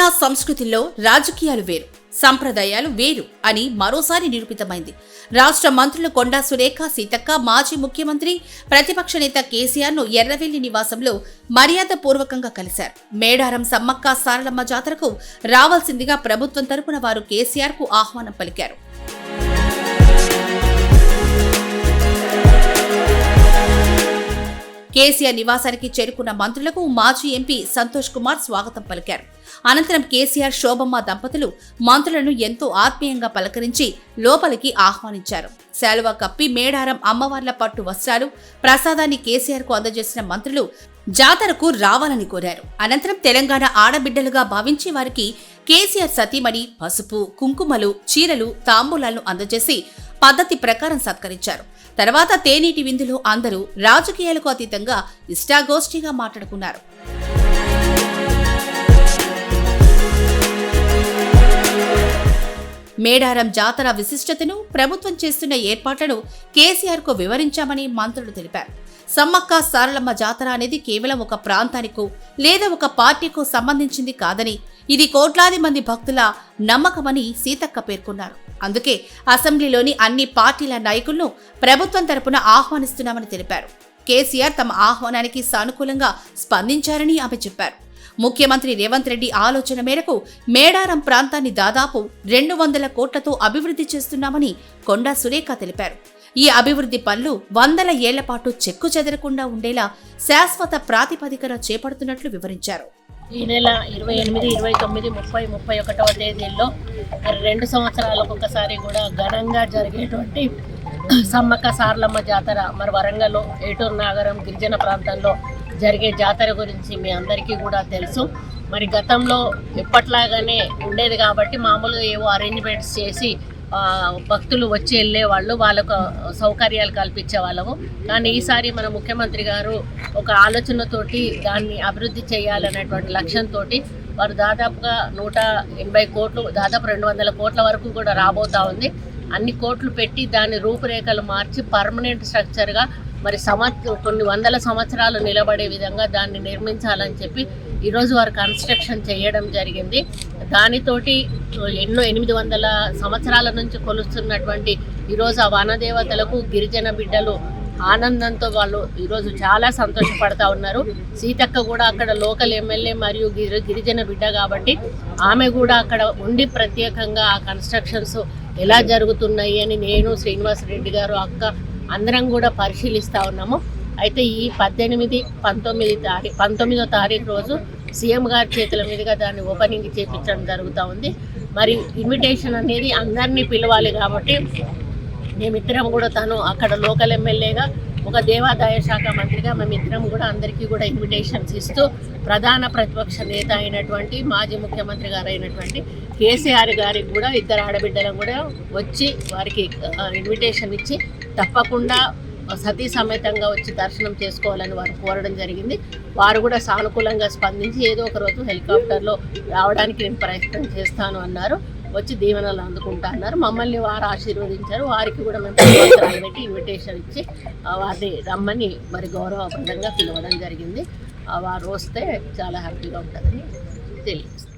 తెలంగాణ సంస్కృతిలో రాజకీయాలు వేరు, సంప్రదాయాలు వేరు అని మరోసారి నిరూపితమైంది. రాష్ట్ర మంత్రులు కొండా సురేఖ, సీతక్క, మాజీ ముఖ్యమంత్రి ప్రతిపక్ష నేత కేసీఆర్ ను ఎర్రవెల్లి నివాసంలో మర్యాదపూర్వకంగా కలిశారు. మేడారం సమ్మక్క సారలమ్మ జాతరకు రావాల్సిందిగా ప్రభుత్వం తరపున వారు కేసీఆర్ కు ఆహ్వానం పలికారు. కేసీఆర్ నివాసానికి చేరుకున్న మంత్రులకు మాజీ ఎంపీ సంతోష్ కుమార్ స్వాగతం పలికారు. అనంతరం కేసీఆర్, శోభమ్మ దంపతులు మంత్రులను ఎంతో ఆత్మీయంగా పలకరించి లోపలికి ఆహ్వానించారు. శాలువా కప్పి మేడారం అమ్మవార్ల పట్టు వస్త్రాలు, ప్రసాదాన్ని కేసీఆర్ కు అందజేసిన మంత్రులు జాతరకు రావాలని కోరారు. అనంతరం తెలంగాణ ఆడబిడ్డలుగా భావించి వారికి కేసీఆర్ సతీమణి పసుపు, కుంకుమలు, చీరలు, తాంబూలాలను అందజేసి పద్ధతి ప్రకారం సత్కరించారు. తర్వాత తేనీటి విందులో అందరూ రాజకీయాలకు అతీతంగా ఇష్టాగోష్ఠిగా మాట్లాడుకున్నారు. మేడారం జాతర విశిష్టతను, ప్రభుత్వం చేస్తున్న ఏర్పాట్లను కేసీఆర్ కు వివరించామని మంత్రులు తెలిపారు. సమ్మక్క సారలమ్మ జాతర అనేది కేవలం ఒక ప్రాంతానికో లేదా ఒక పార్టీకో సంబంధించింది కాదని, ఇది కోట్లాది మంది భక్తుల నమ్మకమని సీతక్క పేర్కొన్నారు. అందుకే అసెంబ్లీలోని అన్ని పార్టీల నాయకులను ప్రభుత్వం తరపున ఆహ్వానిస్తున్నామని తెలిపారు. కేసీఆర్ తమ ఆహ్వానానికి సానుకూలంగా స్పందించారని ఆమె చెప్పారు. ముఖ్యమంత్రి రేవంత్ రెడ్డి ఆలోచన మేరకు మేడారం ప్రాంతాన్ని దాదాపు 200 కోట్లతో అభివృద్ధి చేస్తున్నామని కొండా సురేఖ తెలిపారు. ఈ అభివృద్ధి పనులు 100 ఏళ్ల పాటు చెక్కు చెదరకుండా ఉండేలా శాశ్వత ప్రాతిపదికన చేపడుతున్నట్లు వివరించారు. ఈ నెల 28, 29, 30, 31వ తేదీల్లో 2 సంవత్సరాలకు ఒకసారి కూడా ఘనంగా జరిగేటువంటి సమ్మక్క సారలమ్మ జాతర మరి వరంగల్లో ఏటూరు నాగరం గిరిజన ప్రాంతంలో జరిగే జాతర గురించి మీ అందరికీ కూడా తెలుసు. మరి గతంలో ఎప్పట్లాగానే ఉండేది కాబట్టి మామూలుగా ఏవో అరేంజ్మెంట్స్ చేసి భక్తులు వచ్చి వెళ్ళేవాళ్ళు, వాళ్ళకు సౌకర్యాలు కల్పించే వాళ్ళము. కానీ ఈసారి మన ముఖ్యమంత్రి గారు ఒక ఆలోచనతోటి దాన్ని అభివృద్ధి చేయాలనేటువంటి లక్ష్యంతో వారు దాదాపుగా 180 కోట్లు, దాదాపు 200 కోట్ల వరకు కూడా రాబోతా ఉంది. అన్ని కోట్లు పెట్టి దాని రూపురేఖలు మార్చి పర్మనెంట్ స్ట్రక్చర్గా మరి కొన్ని వందల సంవత్సరాలు నిలబడే విధంగా దాన్ని నిర్మించాలని చెప్పి ఈరోజు వారు కన్స్ట్రక్షన్ చేయడం జరిగింది. దానితోటి ఎన్నో 800 సంవత్సరాల నుంచి కొలుస్తున్నటువంటి ఈరోజు ఆ వనదేవతలకు గిరిజన బిడ్డలు ఆనందంతో వాళ్ళు ఈరోజు చాలా సంతోషపడతా ఉన్నారు. సీతక్క కూడా అక్కడ లోకల్ ఎమ్మెల్యే మరియు గిరిజన బిడ్డ కాబట్టి ఆమె కూడా అక్కడ ఉండి ప్రత్యేకంగా ఆ కన్స్ట్రక్షన్స్ ఎలా జరుగుతున్నాయి అని నేను, శ్రీనివాస్ రెడ్డి గారు, అక్క అందరం కూడా పరిశీలిస్తూ ఉన్నాము. అయితే ఈ 18, 19వ తారీఖు రోజు సీఎం గారి చేతుల మీదుగా దాన్ని ఓపెనింగ్ చేయించడం జరుగుతూ ఉంది. మరి ఇన్విటేషన్ అనేది అందరినీ పిలవాలి కాబట్టి మేమిద్దరం కూడా, తను అక్కడ లోకల్ ఎమ్మెల్యేగా, ఒక దేవాదాయ శాఖ మంత్రిగా మేమిద్దరం కూడా అందరికీ కూడా ఇన్విటేషన్స్ ఇస్తూ ప్రధాన ప్రతిపక్ష నేత అయినటువంటి మాజీ ముఖ్యమంత్రి గారు అయినటువంటి కేసీఆర్ గారికి కూడా 2 ఆడబిడ్డలను కూడా వచ్చి వారికి ఇన్విటేషన్ ఇచ్చి తప్పకుండా సతీ సమేతంగా వచ్చి దర్శనం చేసుకోవాలని వారు కోరడం జరిగింది. వారు కూడా సానుకూలంగా స్పందించి ఏదో ఒక రోజు హెలికాప్టర్లో రావడానికి నేను ప్రయత్నం చేస్తాను అన్నారు. వచ్చి దీవెనలు అందుకుంటా అన్నారు. మమ్మల్ని వారు ఆశీర్వదించారు. వారికి కూడా మేము పెట్టి ఇన్విటేషన్ ఇచ్చి వారిని రమ్మని మరి గౌరవప్రదంగా పిలవడం జరిగింది. వారు వస్తే చాలా హ్యాపీగా ఉంటుందని తెలియజేస్తారు.